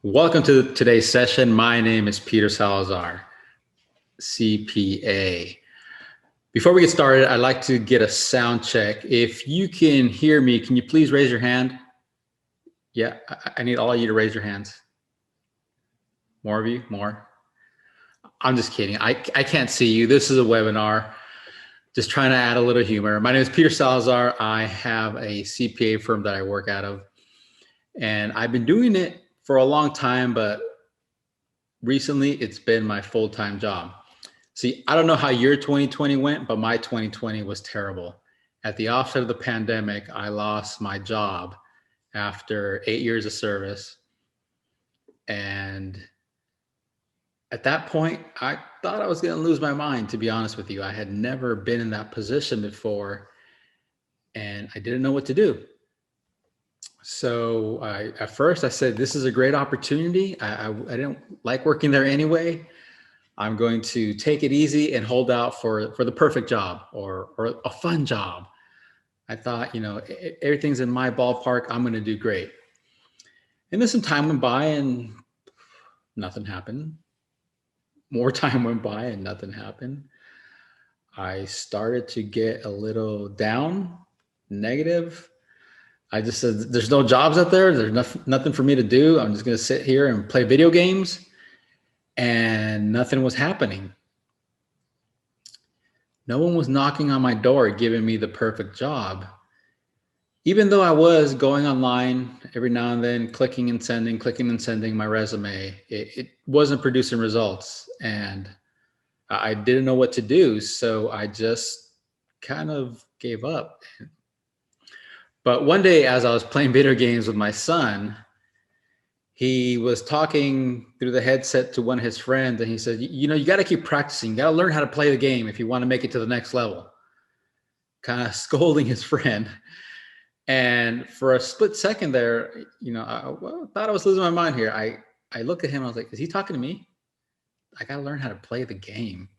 Welcome to today's session. My name is Peter Salazar, CPA. Before we get started, I'd like to get a sound check. If you can hear me, can you please raise your hand? Yeah, I need all of you to raise your hands. More of you, more. I'm just kidding. I can't see you. This is a webinar. Just trying to add a little humor. My name is Peter Salazar. I have a CPA firm that I work out of, and I've been doing it for a long time, but recently it's been my full-time job. See, I don't know how your 2020 went, but my 2020 was terrible. At the offset of the pandemic, I lost my job after 8 years of service. And at that point, I thought I was going to lose my mind, to be honest with you. I had never been in that position before, and I didn't know what to do. So at first I said, this is a great opportunity. I didn't like working there anyway. I'm going to take it easy and hold out for the perfect job or a fun job. I thought, everything's in my ballpark. I'm going to do great. And then some time went by and nothing happened. More time went by and nothing happened. I started to get a little down, negative. I just said, there's no jobs out there. There's nothing for me to do. I'm just going to sit here and play video games. And nothing was happening. No one was knocking on my door giving me the perfect job. Even though I was going online every now and then, clicking and sending my resume, it wasn't producing results. And I didn't know what to do. So I just kind of gave up. But one day, as I was playing video games with my son, he was talking through the headset to one of his friends, and he said, you got to keep practicing. You got to learn how to play the game if you want to make it to the next level. Kind of scolding his friend. And for a split second there, I thought I was losing my mind here. I looked at him and I was like, is he talking to me? I got to learn how to play the game.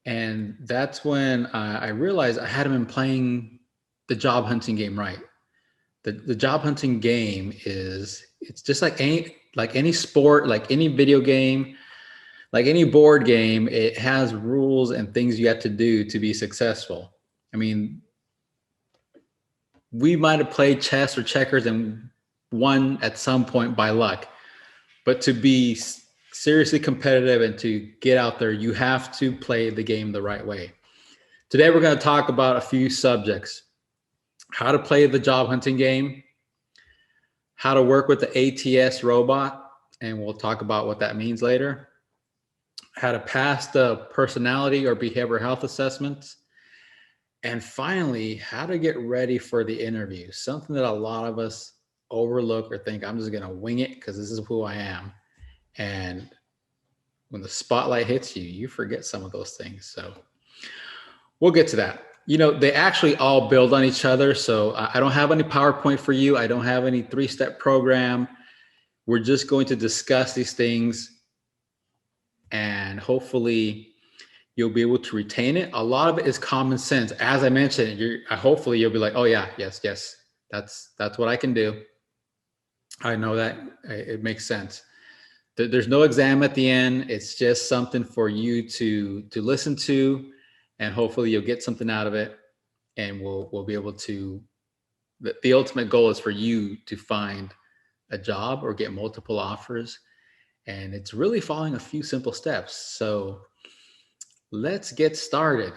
And that's when I realized I hadn't been playing the job hunting game right. The job hunting game it's just like any sport, like any video game, like any board game. It has rules and things you have to do to be successful. I mean, we might have played chess or checkers and won at some point by luck, but to be seriously competitive and to get out there, you have to play the game the right way. Today, we're going to talk about a few subjects: how to play the job hunting game, how to work with the ATS robot, and we'll talk about what that means later, how to pass the personality or behavioral health assessments, and finally, how to get ready for the interview, something that a lot of us overlook or think, I'm just going to wing it because this is who I am. And when the spotlight hits you, you forget some of those things. So we'll get to that. They actually all build on each other. So I don't have any PowerPoint for you. I don't have any 3-step program. We're just going to discuss these things, and hopefully you'll be able to retain it. A lot of it is common sense. As I mentioned, hopefully you'll be like, oh yeah, yes, that's what I can do. I know that it makes sense. There's no exam at the end. It's just something for you to listen to. And hopefully you'll get something out of it, and we'll be able to, the ultimate goal is for you to find a job or get multiple offers. And it's really following a few simple steps. So let's get started.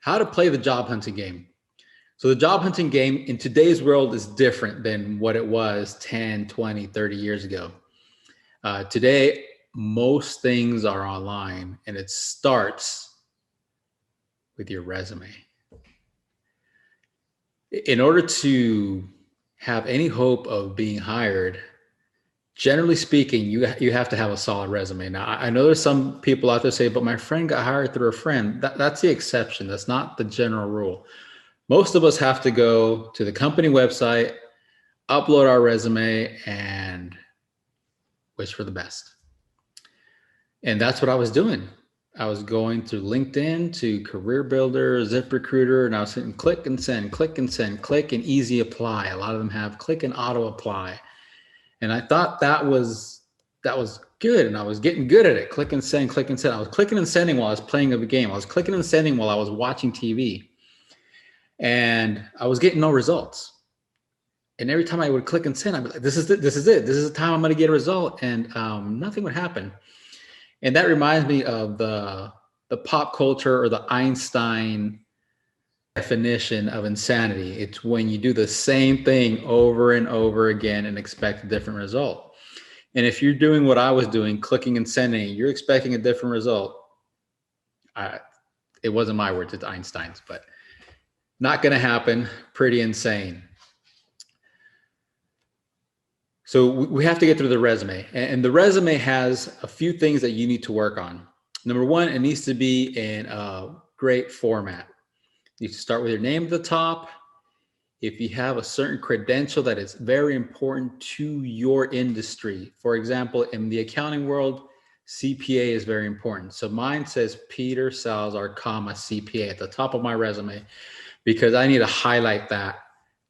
How to play the job hunting game. So the job hunting game in today's world is different than what it was 10, 20, 30 years ago. Today, most things are online, and it starts with your resume. In order to have any hope of being hired, generally speaking, you have to have a solid resume. Now, I know there's some people out there say, but my friend got hired through a friend. That's the exception. That's not the general rule. Most of us have to go to the company website, upload our resume, and wish for the best. And that's what I was doing. I was going through LinkedIn to Career Builder, ZipRecruiter, and I was hitting click and send, click and send, click and easy apply. A lot of them have click and auto apply. And I thought that was good, and I was getting good at it. Click and send, click and send. I was clicking and sending while I was playing a game. I was clicking and sending while I was watching TV, and I was getting no results. And every time I would click and send, I'd be like, "This is it. This is it. This is the time I'm going to get a result," and nothing would happen. And that reminds me of the pop culture or the Einstein definition of insanity. It's when you do the same thing over and over again and expect a different result. And if you're doing what I was doing, clicking and sending, you're expecting a different result. It wasn't my words, it's Einstein's, but not going to happen. Pretty insane. So we have to get through the resume, and the resume has a few things that you need to work on. Number one, it needs to be in a great format. You start with your name at the top. If you have a certain credential that is very important to your industry, for example, in the accounting world, CPA is very important. So mine says Peter Salazar, comma, CPA at the top of my resume, because I need to highlight that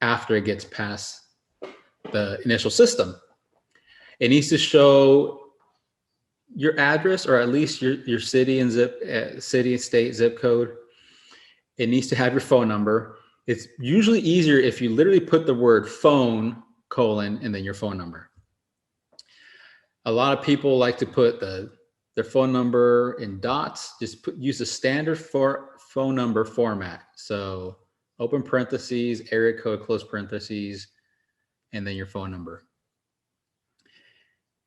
after it gets past the initial system. It needs to show your address, or at least your city and city, state, zip code. It needs to have your phone number. It's usually easier if you literally put the word phone, colon, and then your phone number. A lot of people like to put their phone number in dots. Just use the standard phone number format. So open parentheses, area code, close parentheses, and then your phone number.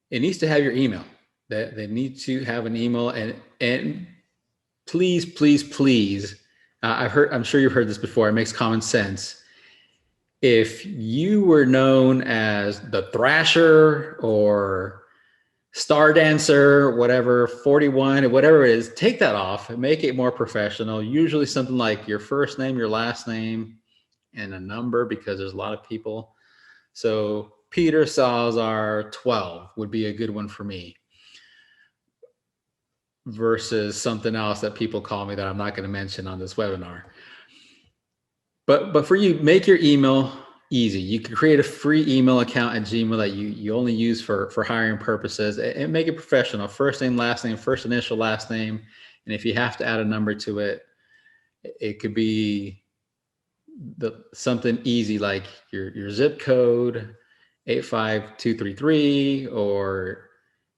It needs to have your email. They need to have an email, and please, please, please. I'm sure you've heard this before. It makes common sense. If you were known as the Thrasher or Star Dancer, whatever, 41, whatever it is, take that off and make it more professional. Usually something like your first name, your last name, and a number, because there's a lot of people. So Peter Salazar 12 would be a good one for me, versus something else that people call me that I'm not going to mention on this webinar. But for you, make your email easy. You can create a free email account at Gmail that you only use for hiring purposes, and make it professional. First name, last name, first initial, last name. And if you have to add a number to it, it could be something easy like your zip code, 85233, or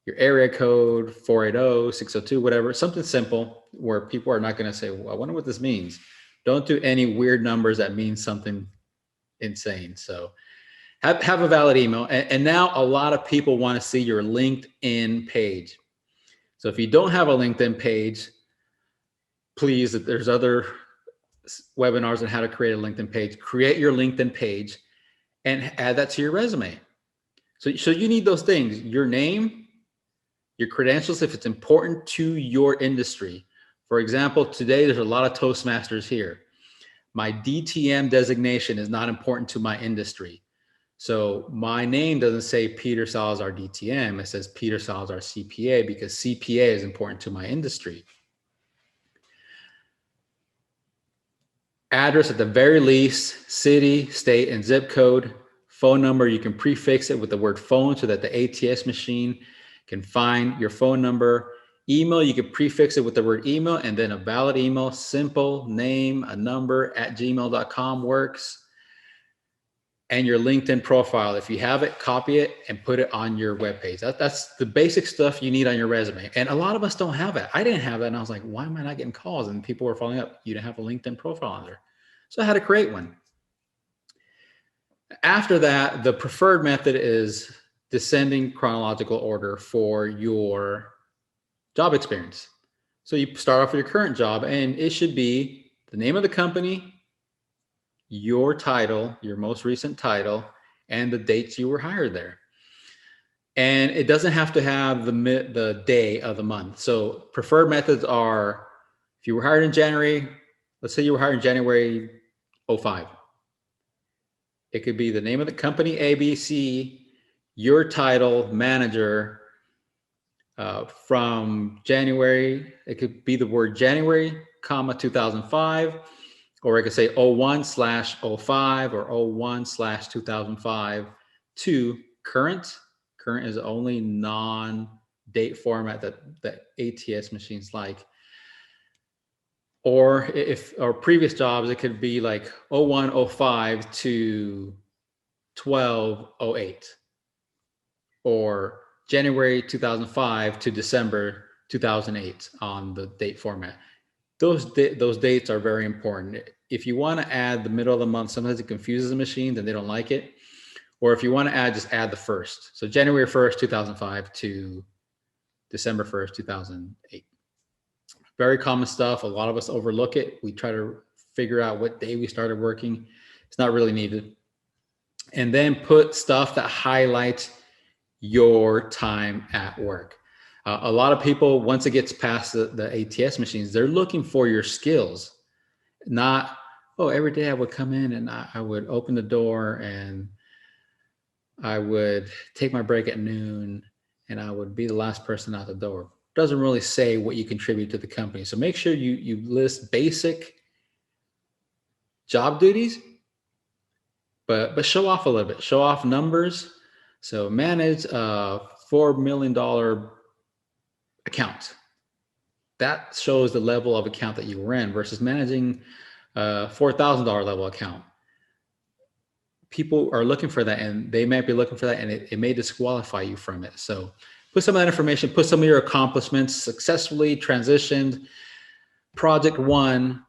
your area code, 480, 602, whatever, something simple where people are not going to say, well, I wonder what this means. Don't do any weird numbers that mean something insane. So have a valid email. And now a lot of people want to see your LinkedIn page. So if you don't have a LinkedIn page, please, there's other webinars on how to create a LinkedIn page. Create your LinkedIn page and add that to your resume. So you need those things: your name, your credentials, if it's important to your industry. For example, today there's a lot of Toastmasters here. My DTM designation is not important to my industry. So my name doesn't say Peter Salazar DTM, it says Peter Salazar CPA, because CPA is important to my industry. Address at the very least, city, state, and zip code. Phone number, you can prefix it with the word phone so that the ATS machine can find your phone number. Email, you can prefix it with the word email and then a valid email. Simple name, a number @gmail.com works. And your LinkedIn profile, if you have it, copy it and put it on your webpage. That's the basic stuff you need on your resume. And a lot of us don't have it. I didn't have that, and I was like, why am I not getting calls? And people were following up, you didn't have a LinkedIn profile on there. So I had to create one. After that, the preferred method is descending chronological order for your job experience. So you start off with your current job, and it should be the name of the company, your title, your most recent title, and the dates you were hired there. And it doesn't have to have the day of the month. So preferred methods are, if you were hired in January, let's say you were hired in January 05. It could be the name of the company, ABC, your title, manager, from January. It could be the word January, comma, 2005, or I could say 01/05 or 01/2005 to current, current is the only non-date format that ATS machines like. Or if our previous jobs, it could be like 0105 to 1208, or January 2005 to December 2008 on the date format. Those dates are very important. If you want to add the middle of the month, sometimes it confuses the machine and they don't like it. Or if you want to add, just add the first. So January 1st, 2005 to December 1st, 2008. Very common stuff. A lot of us overlook it. We try to figure out what day we started working. It's not really needed. And then put stuff that highlights your time at work. A lot of people, once it gets past the ATS machines, they're looking for your skills, not, oh, every day I would come in and I would open the door and I would take my break at noon and I would be the last person out the door. Doesn't really say what you contribute to the company. So make sure you list basic job duties, but show off a little bit, show off numbers. So manage a $4 million account. That shows the level of account that you were in versus managing a $4,000 level account. People are looking for that, and they might be looking for that, and it may disqualify you from it. So put some of that information, put some of your accomplishments, successfully transitioned project 1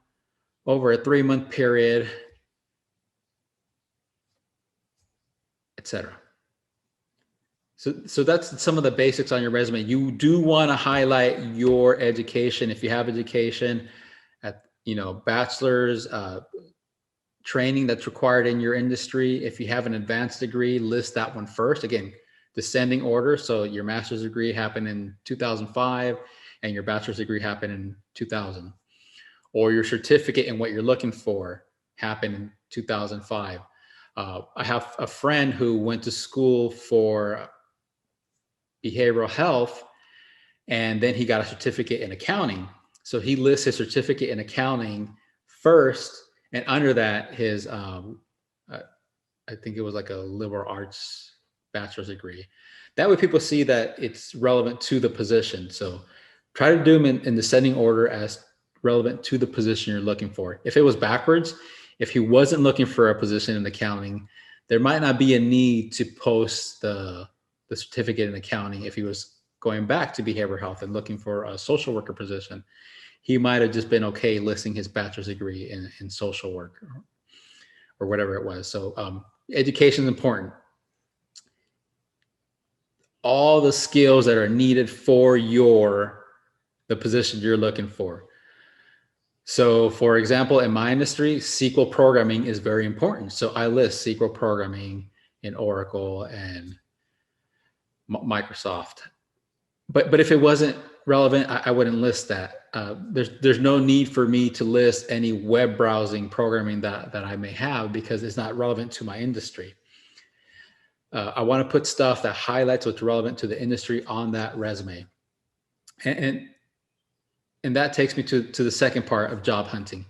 over a 3-month period, etc. So that's some of the basics on your resume. You do want to highlight your education. If you have education at, bachelor's, training that's required in your industry. If you have an advanced degree, list that one first. Again, descending order. So your master's degree happened in 2005 and your bachelor's degree happened in 2000. Or your certificate and what you're looking for happened in 2005. I have a friend who went to school for behavioral health, and then he got a certificate in accounting. So he lists his certificate in accounting first, and under that, his, I think it was like a liberal arts bachelor's degree. That way people see that it's relevant to the position. So try to do them in descending order as relevant to the position you're looking for. If it was backwards, if he wasn't looking for a position in accounting, there might not be a need to post the certificate in accounting. If he was going back to behavioral health and looking for a social worker position, he might have just been okay listing his bachelor's degree in social work or whatever it was. So education is important. All the skills that are needed for the position you're looking for. So for example, in my industry, SQL programming is very important. So I list SQL programming in Oracle and Microsoft. But if it wasn't relevant, I wouldn't list that. There's no need for me to list any web browsing programming that I may have because it's not relevant to my industry. I want to put stuff that highlights what's relevant to the industry on that resume. And that takes me to the second part of job hunting.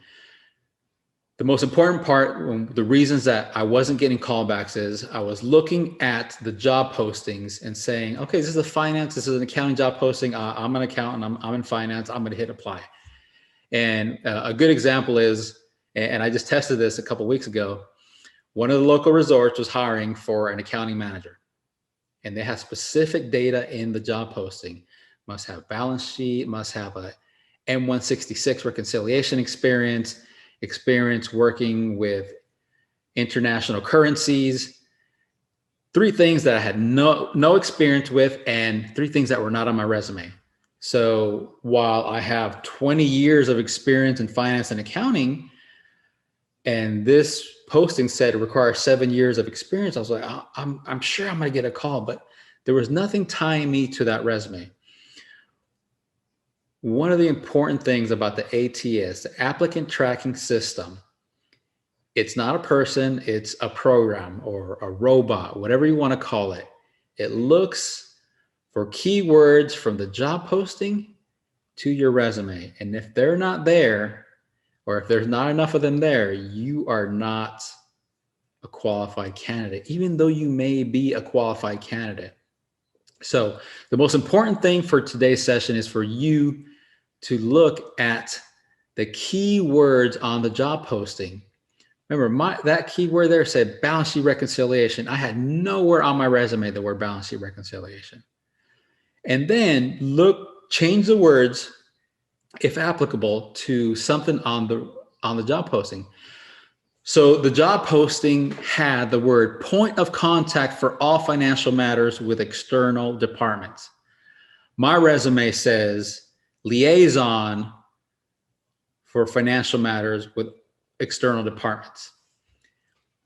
The most important part, the reasons that I wasn't getting callbacks is I was looking at the job postings and saying, okay, this is a finance, this is an accounting job posting. I'm an accountant, I'm in finance, I'm going to hit apply. And a good example is, and I just tested this a couple of weeks ago, one of the local resorts was hiring for an accounting manager. And they have specific data in the job posting. Must have balance sheet, must have a M166 reconciliation experience working with international currencies, 3 things that I had no experience with, and 3 things that were not on my resume. So while I have 20 years of experience in finance and accounting, and this posting said it requires 7 years of experience, I was like, I'm sure I'm gonna get a call, but there was nothing tying me to that resume. One of the important things about the ATS, the applicant tracking system, it's not a person, it's a program or a robot, whatever you want to call it. It looks for keywords from the job posting to your resume. And if they're not there, or if there's not enough of them there, you are not a qualified candidate, even though you may be a qualified candidate. So the most important thing for today's session is for you to look at the keywords on the job posting. Remember, that keyword there said balance sheet reconciliation. I had nowhere on my resume the word balance sheet reconciliation. And then change the words, if applicable, to something on the job posting. So the job posting had the word point of contact for all financial matters with external departments. My resume says liaison for financial matters with external departments.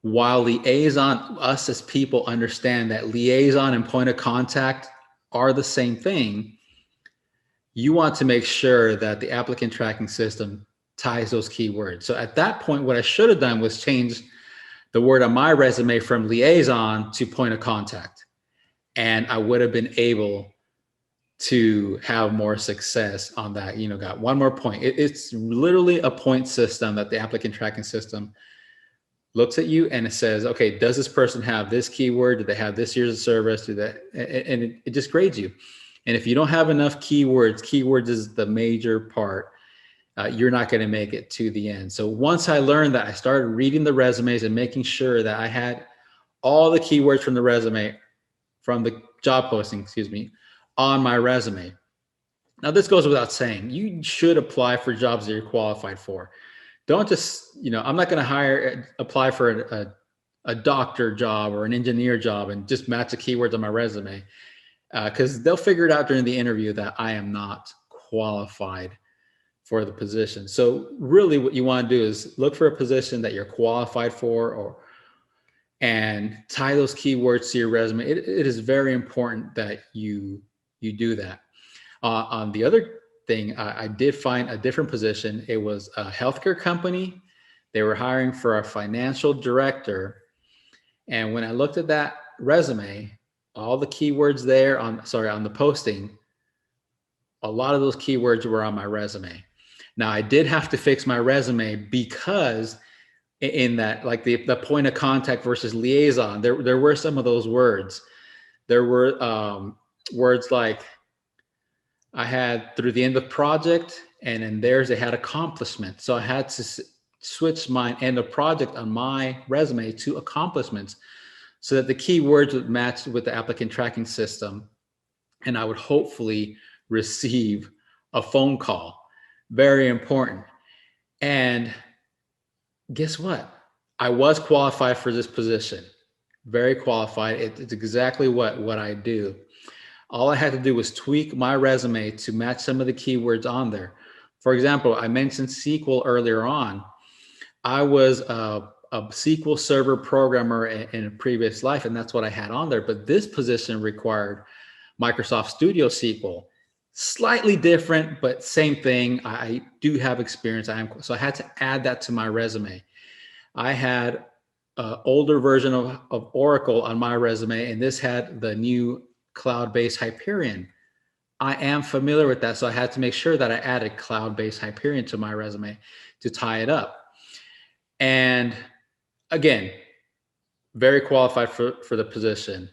While liaison, us as people understand that liaison and point of contact are the same thing, you want to make sure that the applicant tracking system ties those keywords. So at that point, what I should have done was change the word on my resume from liaison to point of contact. And I would have been able to have more success on that. Got one more point. It's literally a point system that the applicant tracking system looks at you and it says, okay, does this person have this keyword? Do they have this year's of service? And it just grades you. And if you don't have enough keywords is the major part. You're not going to make it to the end. So once I learned that, I started reading the resumes and making sure that I had all the keywords from the job posting, on my resume. Now, this goes without saying. You should apply for jobs that you're qualified for. Don't just, I'm not going to apply for a doctor job or an engineer job and just match the keywords on my resume, because they'll figure it out during the interview that I am not qualified for the position. So really what you want to do is look for a position that you're qualified for and tie those keywords to your resume. It is very important that you do that. On the other thing, I did find a different position. It was a healthcare company. They were hiring for a financial director. And when I looked at that resume, all the keywords there on the posting, a lot of those keywords were on my resume. Now, I did have to fix my resume because in that, like the point of contact versus liaison, there were some of those words. There were words like I had through the end of the project, and in theirs they had accomplishment. So I had to switch my end of project on my resume to accomplishments so that the keywords would match with the applicant tracking system, and I would hopefully receive a phone call. Very important. And guess what? I was qualified for this position. Very qualified. It's exactly what I do. All I had to do was tweak my resume to match some of the keywords on there. For example, I mentioned SQL earlier on. I was a SQL Server programmer in a previous life, and that's what I had on there. But this position required Microsoft Studio SQL. Slightly different, but same thing. I do have experience. So I had to add that to my resume. I had an older version of Oracle on my resume, and this had the new cloud-based Hyperion. I am familiar with that, so I had to make sure that I added cloud-based Hyperion to my resume to tie it up. And again, very qualified for the position.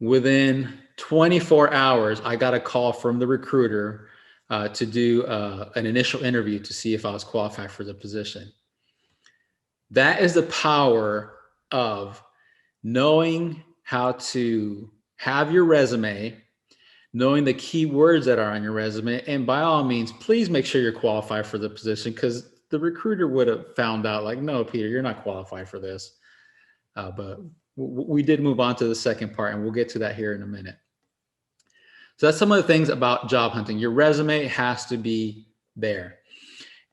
Within 24 hours, I got a call from the recruiter to do an initial interview to see if I was qualified for the position. That is the power of knowing how to have your resume, knowing the keywords that are on your resume, and by all means, please make sure you're qualified for the position, because the recruiter would have found out like, no, Peter, you're not qualified for this. But we did move on to the second part, and we'll get to that here in a minute. So that's some of the things about job hunting. Your resume has to be there.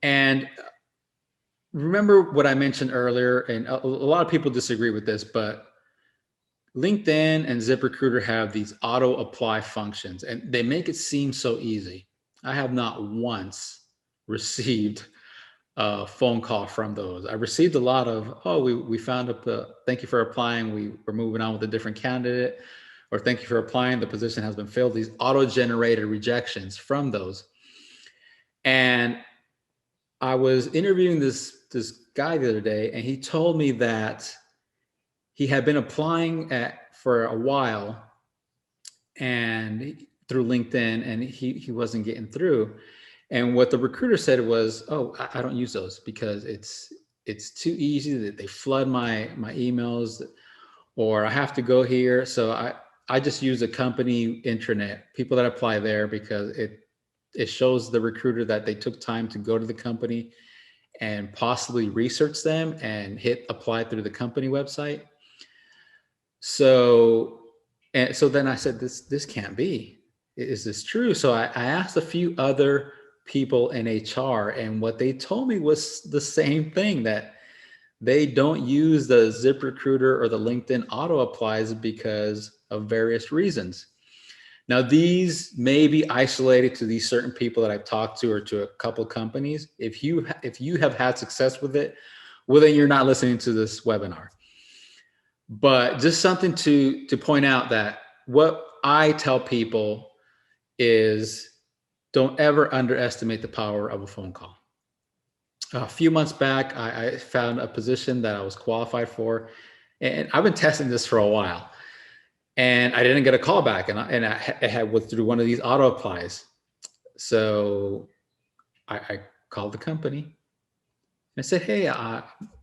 And remember what I mentioned earlier, and a lot of people disagree with this, but LinkedIn and ZipRecruiter have these auto apply functions, and they make it seem so easy. I have not once received a phone call from those. I received a lot of, we found thank you for applying. We're moving on with a different candidate, or thank you for applying. The position has been filled. These auto-generated rejections from those. And I was interviewing this guy the other day, and he told me that he had been applying for a while, and through LinkedIn, and he wasn't getting through. And what the recruiter said was, "Oh, I don't use those because it's too easy that they flood my emails, or I have to go here. So I just use a company intranet, people that apply there, because it shows the recruiter that they took time to go to the company and possibly research them and hit apply through the company website." So, and so then I said, this can't be. Is this true? So I asked a few other people in HR, and what they told me was the same thing, that they don't use the ZipRecruiter or the LinkedIn auto applies because of various reasons. Now, these may be isolated to these certain people that I've talked to, or to a couple companies. If you have had success with it, well, then you're not listening to this webinar. But just something to point out, that what I tell people is, don't ever underestimate the power of a phone call. A few months back, I found a position that I was qualified for, and I've been testing this for a while, and I didn't get a call back, and I had went through one of these auto applies. So I called the company and I said, "Hey,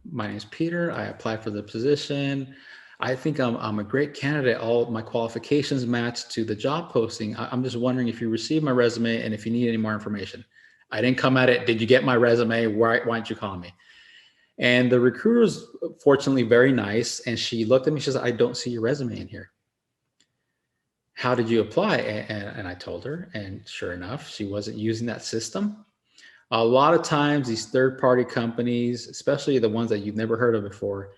my name is Peter. I applied for the position. I think I'm a great candidate. All my qualifications match to the job posting. I'm just wondering if you received my resume and if you need any more information." I didn't come at it, "Did you get my resume? Why aren't you calling me?" And the recruiter was fortunately very nice. And she looked at me, she said, "I don't see your resume in here. How did you apply?" And I told her, and sure enough, she wasn't using that system. A lot of times these third-party companies, especially the ones that you've never heard of before,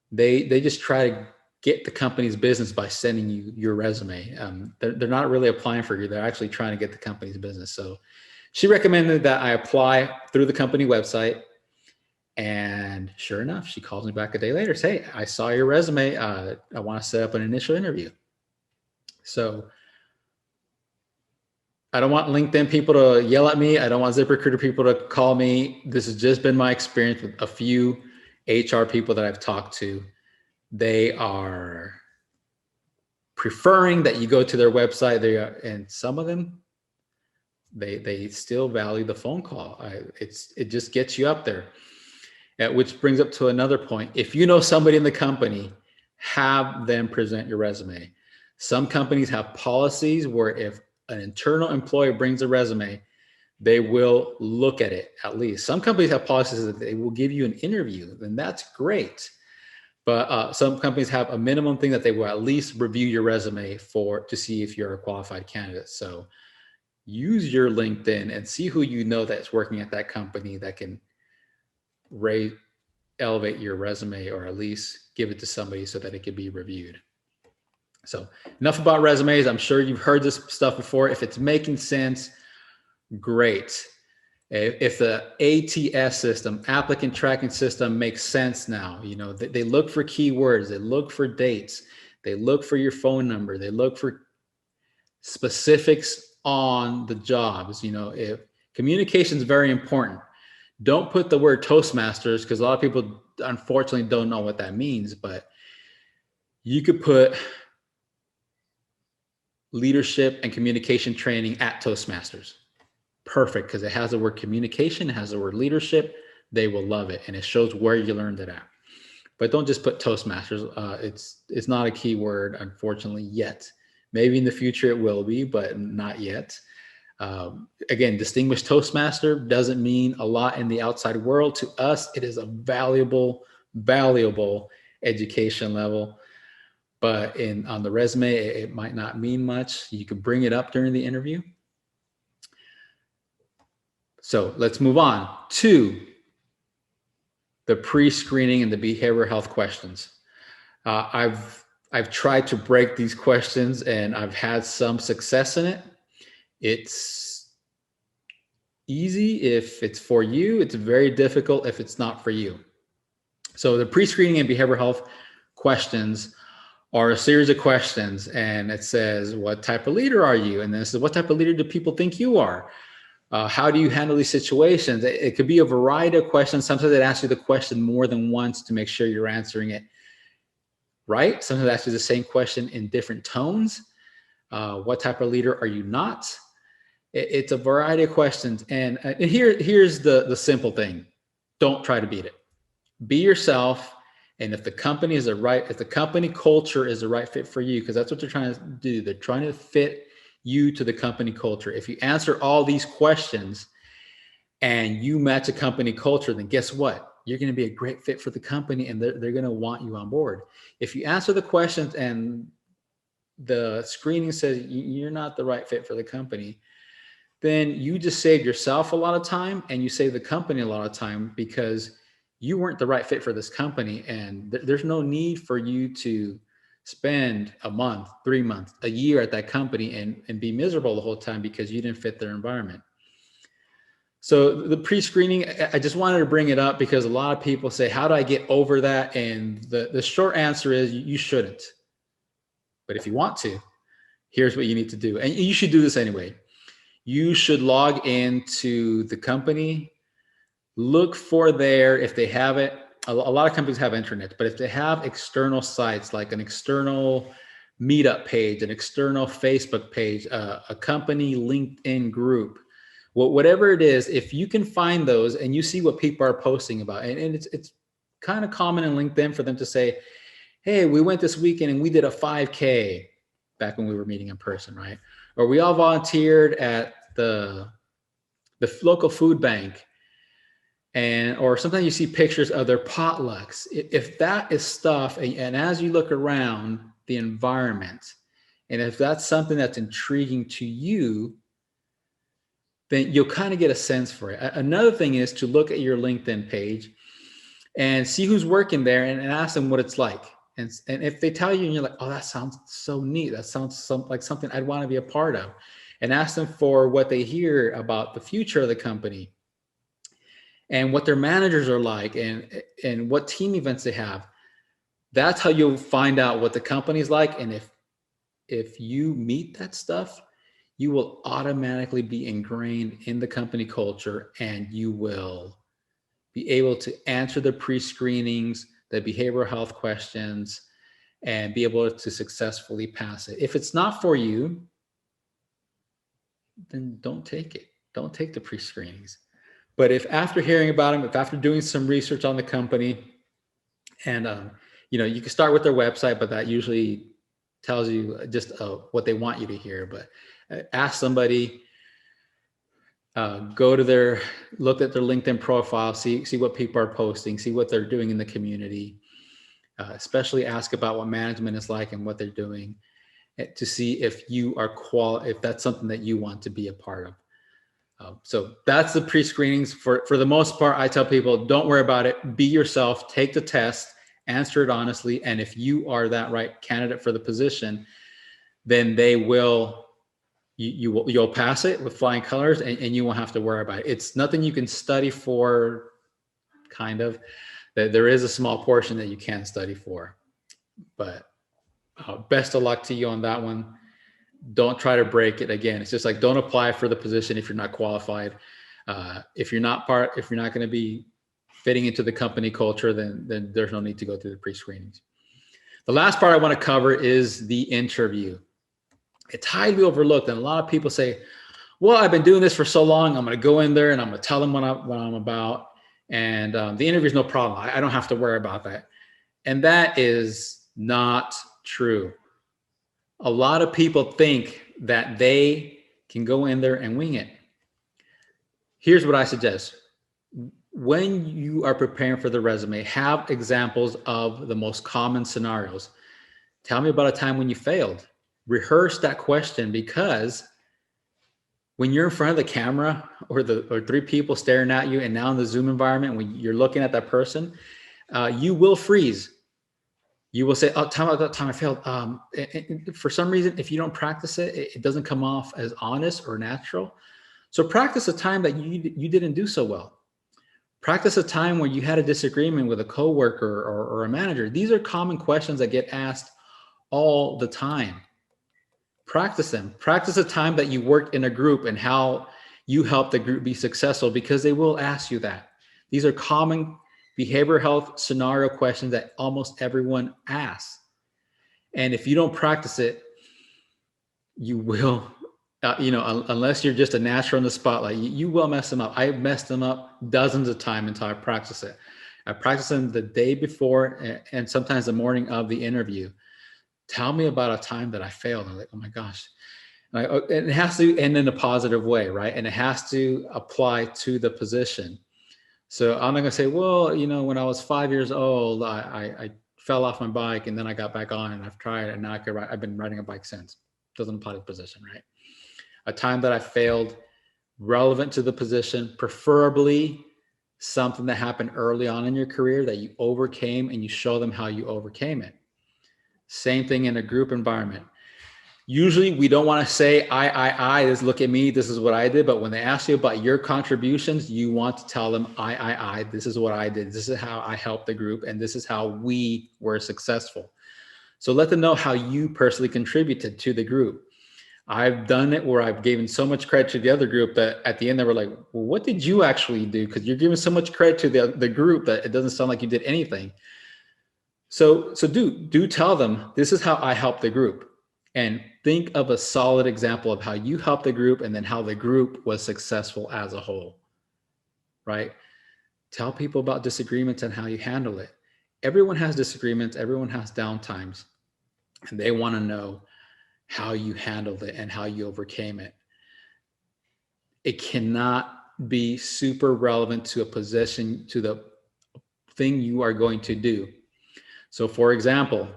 they just try to get the company's business by sending you your resume. They're not really applying for you. They're actually trying to get the company's business. So she recommended that I apply through the company website. And sure enough, she calls me back a day later, says, "Hey, I saw your resume. I want to set up an initial interview." So I don't want LinkedIn people to yell at me. I don't want ZipRecruiter people to call me. This has just been my experience with a few HR people that I've talked to. They are preferring that you go to their website. And some of them, they still value the phone call. It just gets you up there. Which brings up to another point. If you know somebody in the company, have them present your resume. Some companies have policies where if an internal employee brings a resume, they will look at it at least. Some companies have policies that they will give you an interview, and that's great. But some companies have a minimum thing that they will at least review your resume to see if you're a qualified candidate. So use your LinkedIn and see who you know that's working at that company that can elevate your resume, or at least give it to somebody so that it can be reviewed. So enough about resumes. I'm sure you've heard this stuff before. If it's making sense, great. If the ATS system, applicant tracking system, makes sense now, they look for keywords, they look for dates, they look for your phone number, they look for specifics on the jobs. If communication is very important. Don't put the word Toastmasters, because a lot of people unfortunately don't know what that means, but you could put leadership and communication training at Toastmasters. Perfect, because it has the word communication, it has the word leadership. They will love it, and it shows where you learned it at. But don't just put Toastmasters. It's not a keyword, unfortunately, yet. Maybe in the future it will be, but not yet. Again, distinguished Toastmaster doesn't mean a lot in the outside world. To us, it is a valuable education level. But on the resume, it might not mean much. You can bring it up during the interview. So let's move on to the pre-screening and the behavioral health questions. I've tried to break these questions, and I've had some success in it. It's easy if it's for you. It's very difficult if it's not for you. So the pre-screening and behavioral health questions are a series of questions, and it says, what type of leader are you? And then it says, what type of leader do people think you are? How do you handle these situations? It could be a variety of questions. Sometimes it asks you the question more than once to make sure you're answering it right. Sometimes it asks you the same question in different tones. What type of leader are you not? It's a variety of questions. And here's the simple thing. Don't try to beat it. Be yourself. And if the company if the company culture is the right fit for you, because that's what they're trying to do. They're trying to fit you to the company culture. If you answer all these questions and you match a company culture, then guess what? You're going to be a great fit for the company, and they're going to want you on board. If you answer the questions and the screening says you're not the right fit for the company, then you just saved yourself a lot of time and you save the company a lot of time, because you weren't the right fit for this company. And there's no need for you to spend a month, 3 months, a year at that company and be miserable the whole time because you didn't fit their environment. So the pre-screening, I just wanted to bring it up because a lot of people say, how do I get over that? And the short answer is you shouldn't. But if you want to, here's what you need to do. And you should do this anyway. You should log into the company, look for if they have it. A lot of companies have internet, but if they have external sites like an external meetup page, an external Facebook page, a company LinkedIn group, whatever it is, if you can find those and you see what people are posting about, and it's kind of common in LinkedIn for them to say, hey, we went this weekend and we did a 5K back when we were meeting in person, right? Or we all volunteered at the local food bank, or sometimes you see pictures of their potlucks. If that is stuff, and as you look around the environment, and if that's something that's intriguing to you, then you'll kind of get a sense for it. Another thing is to look at your LinkedIn page and see who's working there and ask them what it's like. And if they tell you and you're like, oh, that sounds so neat, that sounds like something I'd want to be a part of, and ask them for what they hear about the future of the company and what their managers are like and what team events they have. That's how you'll find out what the company's like. And if you meet that stuff, you will automatically be ingrained in the company culture, and you will be able to answer the pre-screenings, the behavioral health questions, and be able to successfully pass it. If it's not for you, then don't take it. Don't take the pre-screenings. But if after hearing about them, if after doing some research on the company, and you can start with their website, but that usually tells you just what they want you to hear. But ask somebody, look at their LinkedIn profile, see what people are posting, see what they're doing in the community. Especially ask about what management is like and what they're doing, to see if if that's something that you want to be a part of. So that's the pre-screenings. For the most part, I tell people, don't worry about it. Be yourself, take the test, answer it honestly. And if you are that right candidate for the position, then you'll pass it with flying colors, and you won't have to worry about it. It's nothing you can study for, kind of. There is a small portion that you can study for, but best of luck to you on that one. Don't try to break it. Again, it's just like, don't apply for the position if you're not qualified. If you're not going to be fitting into the company culture, then there's no need to go through the pre-screenings. The last part I want to cover is the interview. It's highly overlooked, and a lot of people say, well, I've been doing this for so long, I'm going to go in there and I'm going to tell them what I'm about, and the interview is no problem. I don't have to worry about that. And that is not true. A lot of people think that they can go in there and wing it. Here's what I suggest. When you are preparing for the resume, have examples of the most common scenarios. Tell me about a time when you failed. Rehearse that question, because when you're in front of the camera or 3 people staring at you, and now in the Zoom environment, when you're looking at that person, you will freeze. You will say, oh, tell me about that time I failed. And for some reason, if you don't practice it, it doesn't come off as honest or natural. So practice a time that you didn't do so well. Practice a time where you had a disagreement with a coworker or a manager. These are common questions that get asked all the time. Practice them. Practice a time that you worked in a group and how you helped the group be successful, because they will ask you that. These are common behavioral health scenario questions that almost everyone asks. And if you don't practice it, you will, unless you're just a natural in the spotlight, you will mess them up. I messed them up dozens of times until I practice it. I practice them the day before and sometimes the morning of the interview. Tell me about a time that I failed. I'm like, oh my gosh. And it has to end in a positive way, right? And it has to apply to the position. So I'm not going to say, well, when I was 5 years old, I fell off my bike and then I got back on and I've tried and now I could ride. I've been riding a bike since. Doesn't apply to the position, right? A time that I failed, relevant to the position, preferably something that happened early on in your career that you overcame and you show them how you overcame it. Same thing in a group environment. Usually we don't want to say, this, look at me, this is what I did. But when they ask you about your contributions, you want to tell them, this is what I did. This is how I helped the group. And this is how we were successful. So let them know how you personally contributed to the group. I've done it where I've given so much credit to the other group that at the end they were like, well, what did you actually do? Because you're giving so much credit to the group that it doesn't sound like you did anything. So do tell them, this is how I helped the group. And think of a solid example of how you helped the group and then how the group was successful as a whole, right? Tell people about disagreements and how you handle it. Everyone has disagreements. Everyone has downtimes. And they want to know how you handled it and how you overcame it. It cannot be super relevant to a position, to the thing you are going to do. So for example,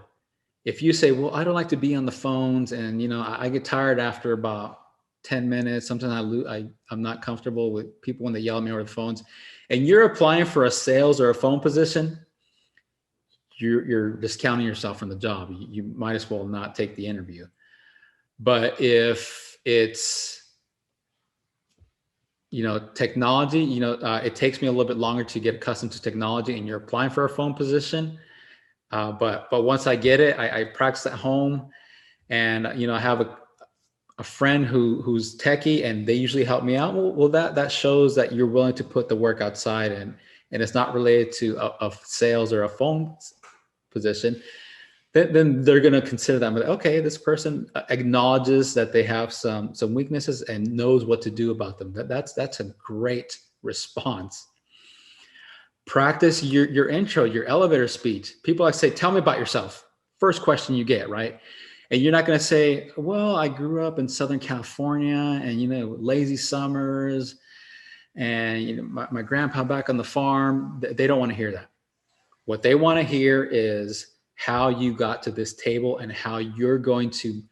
if you say, well, I don't like to be on the phones and, I get tired after about 10 minutes. Sometimes I'm not comfortable with people when they yell at me over the phones, and you're applying for a sales or a phone position, you're discounting yourself from the job. You might as well not take the interview. But if it's, technology, it takes me a little bit longer to get accustomed to technology and you're applying for a phone position. But once I get it, I practice at home, and I have a friend who's techie, and they usually help me out. Well, that shows that you're willing to put the work outside, and it's not related to a sales or a phone position. Then they're going to consider that. Okay, this person acknowledges that they have some weaknesses and knows what to do about them. That's a great response. Practice your intro, your elevator speech. People like say, tell me about yourself. First question you get, right? And you're not going to say, well, I grew up in Southern California and, lazy summers and, my grandpa back on the farm. They don't want to hear that. What they want to hear is how you got to this table and how you're going to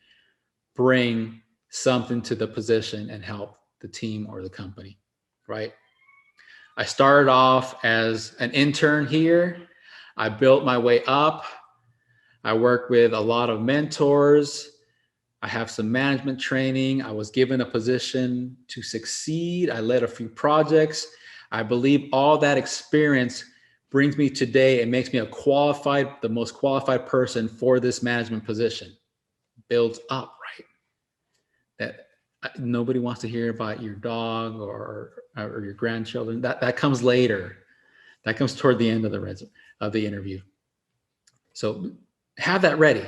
bring something to the position and help the team or the company, right? I started off as an intern here. I built my way up. I worked with a lot of mentors. I have some management training. I was given a position to succeed. I led a few projects. I believe all that experience brings me today and makes me the most qualified person for this management position. Builds up, right? That nobody wants to hear about your dog or your grandchildren. That comes later. That comes toward the end of the interview. So have that ready.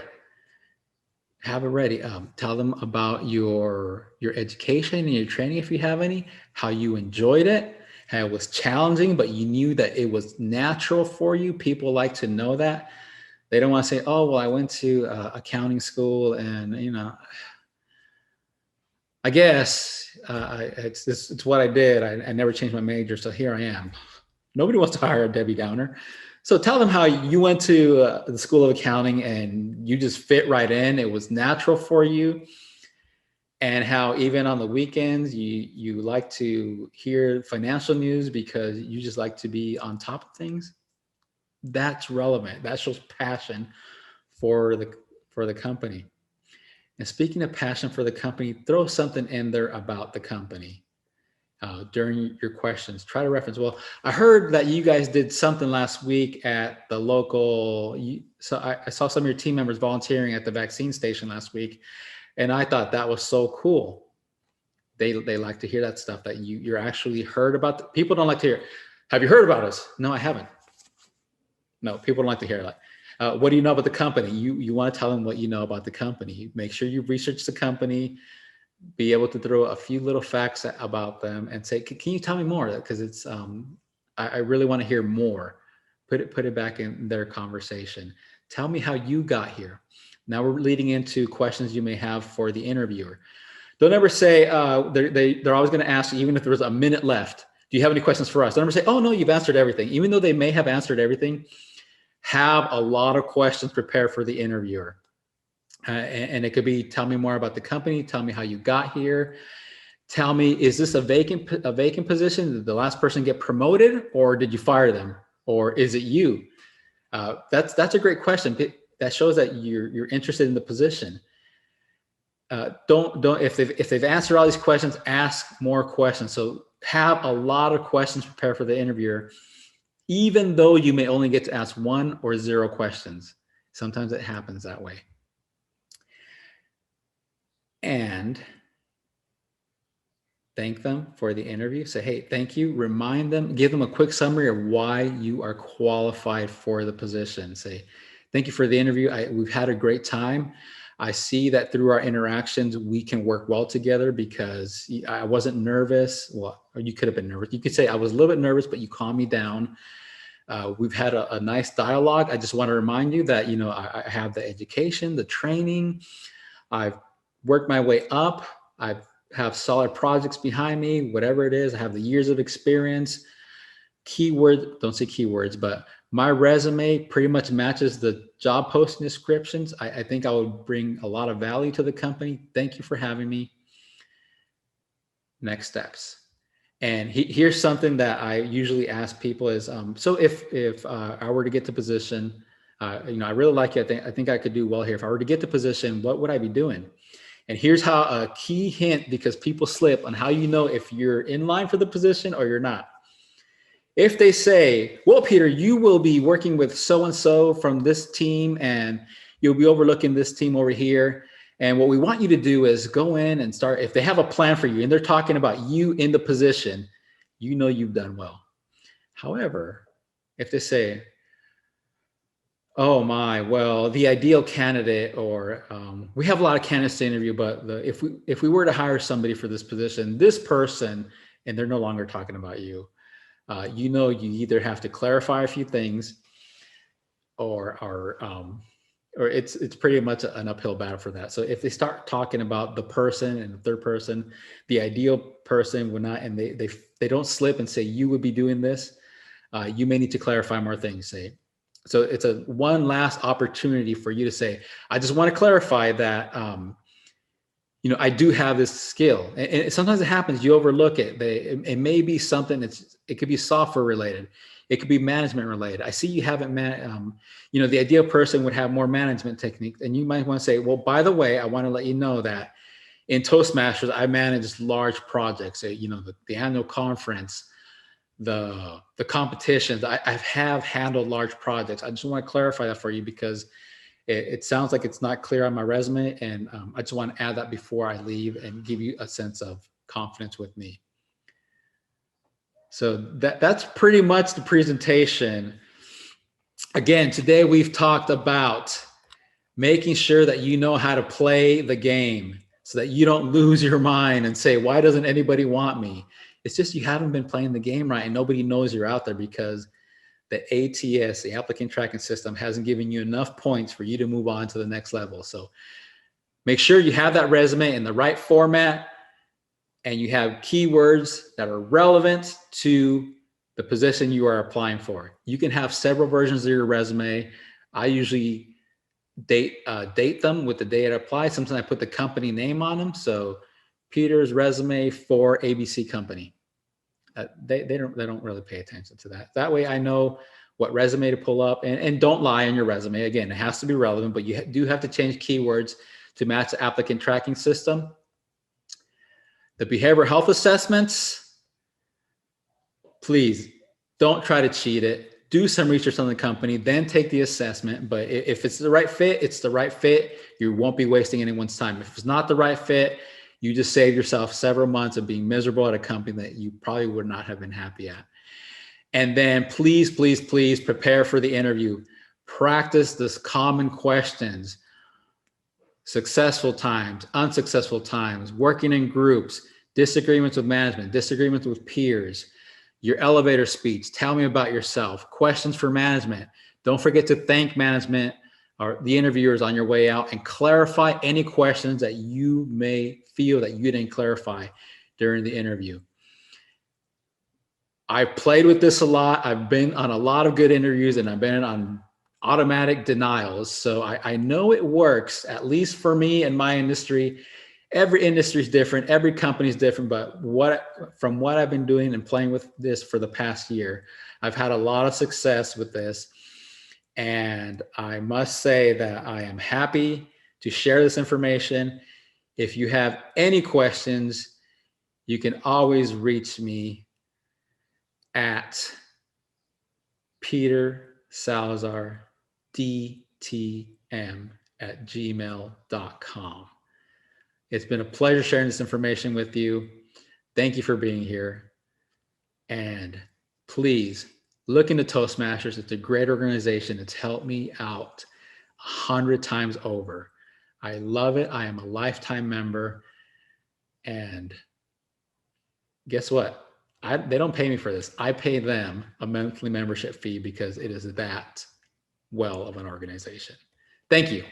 Have it ready. Tell them about your education and your training, if you have any, how you enjoyed it, how it was challenging, but you knew that it was natural for you. People like to know that. They don't want to say, oh, well, I went to accounting school and, I guess it's what I did. I never changed my major, so here I am. Nobody wants to hire a Debbie Downer. So tell them how you went to the School of Accounting and you just fit right in. It was natural for you. And how even on the weekends, you like to hear financial news because you just like to be on top of things. That's relevant. That shows passion for the company. And speaking of passion for the company, throw something in there about the company during your questions. Try to reference, well, I heard that you guys did something last week at the local, so I saw some of your team members volunteering at the vaccine station last week, and I thought that was so cool. They like to hear that stuff, that you're actually heard about. People don't like to hear, have you heard about us? No, I haven't. No, people don't like to hear that. What do you know about the company? You want to tell them what you know about the company. Make sure you research the company, be able to throw a few little facts about them and say, can you tell me more? Because it's, I really want to hear more. Put it back in their conversation. Tell me how you got here. Now we're leading into questions you may have for the interviewer. Don't ever say, they're always going to ask you, even if there was a minute left, do you have any questions for us? Don't ever say, oh no, you've answered everything. Even though they may have answered everything, have a lot of questions prepared for the interviewer. And it could be, tell me more about the company. Tell me how you got here. Tell me, is this a vacant position? Did the last person get promoted, or did you fire them? Or is it you? That's a great question. That shows that you're interested in the position. Don't if they've answered all these questions, ask more questions. So have a lot of questions prepared for the interviewer, even though you may only get to ask 1 or 0 questions. Sometimes it happens that way. And thank them for the interview. Say, hey, thank you. Remind them, give them a quick summary of why you are qualified for the position. Say, thank you for the interview. We've had a great time. I see that through our interactions, we can work well together because I wasn't nervous. Well, or you could have been nervous. You could say I was a little bit nervous, but you calmed me down. We've had a nice dialogue. I just want to remind you that, I have the education, the training. I've worked my way up. I have solid projects behind me, whatever it is. I have the years of experience. Keywords, don't say keywords, but my resume pretty much matches the job posting descriptions. I think I would bring a lot of value to the company. Thank you for having me. Next steps. And here's something that I usually ask people is, so if I were to get the position, I really like you. I think I could do well here. If I were to get the position, what would I be doing? And here's how a key hint, because people slip on how you know if you're in line for the position or you're not. If they say, well, Peter, you will be working with so-and-so from this team and you'll be overlooking this team over here. And what we want you to do is go in and start, if they have a plan for you and they're talking about you in the position, you've done well. However, if they say, oh my, well, the ideal candidate, or we have a lot of candidates to interview, but if we were to hire somebody for this position, this person, and they're no longer talking about you, you either have to clarify a few things, or it's pretty much an uphill battle for that. So if they start talking about the person and the third person, the ideal person would not, and they don't slip and say you would be doing this, you may need to clarify more things. So it's a one last opportunity for you to say, I just want to clarify that, I do have this skill. And sometimes it happens, you overlook it. It may be something it could be software related. It could be management related. I see you haven't, the ideal person would have more management techniques. And you might want to say, well, by the way, I want to let you know that in Toastmasters, I manage large projects, the annual conference, the competitions. I have handled large projects. I just want to clarify that for you because it sounds like it's not clear on my resume, and I just want to add that before I leave and give you a sense of confidence with me. So that's pretty much the presentation. Again, today we've talked about making sure that you know how to play the game so that you don't lose your mind and say, why doesn't anybody want me? It's just you haven't been playing the game right and nobody knows you're out there because the ATS, the applicant tracking system, hasn't given you enough points for you to move on to the next level. So make sure you have that resume in the right format and you have keywords that are relevant to the position you are applying for. You can have several versions of your resume. I usually date them with the date I apply. Sometimes I put the company name on them. So Peter's resume for ABC company. They don't really pay attention to that. That way I know what resume to pull up, and don't lie on your resume. Again, it has to be relevant, but you do have to change keywords to match the applicant tracking system. The behavioral health assessments, please don't try to cheat it. Do some research on the company, then take the assessment. But if it's the right fit, it's the right fit. You won't be wasting anyone's time. If it's not the right fit, you just save yourself several months of being miserable at a company that you probably would not have been happy at. And then please, please, please prepare for the interview. Practice this common questions, successful times, unsuccessful times, working in groups, disagreements with management, disagreements with peers, your elevator speech, tell me about yourself, questions for management. Don't forget to thank management or the interviewers on your way out, and clarify any questions that you may feel that you didn't clarify during the interview. I played with this a lot. I've been on a lot of good interviews, and I've been on automatic denials. So I know it works, at least for me and my industry. Every industry is different. Every company is different. But from what I've been doing and playing with this for the past year, I've had a lot of success with this. And I must say that I am happy to share this information. If you have any questions, you can always reach me at Peter Salazar DTM@gmail.com. It's been a pleasure sharing this information with you. Thank you for being here. And please look into Toastmasters. It's a great organization. It's helped me out 100 times over. I love it. I am a lifetime member. And guess what? They don't pay me for this. I pay them a monthly membership fee because it is that well of an organization. Thank you.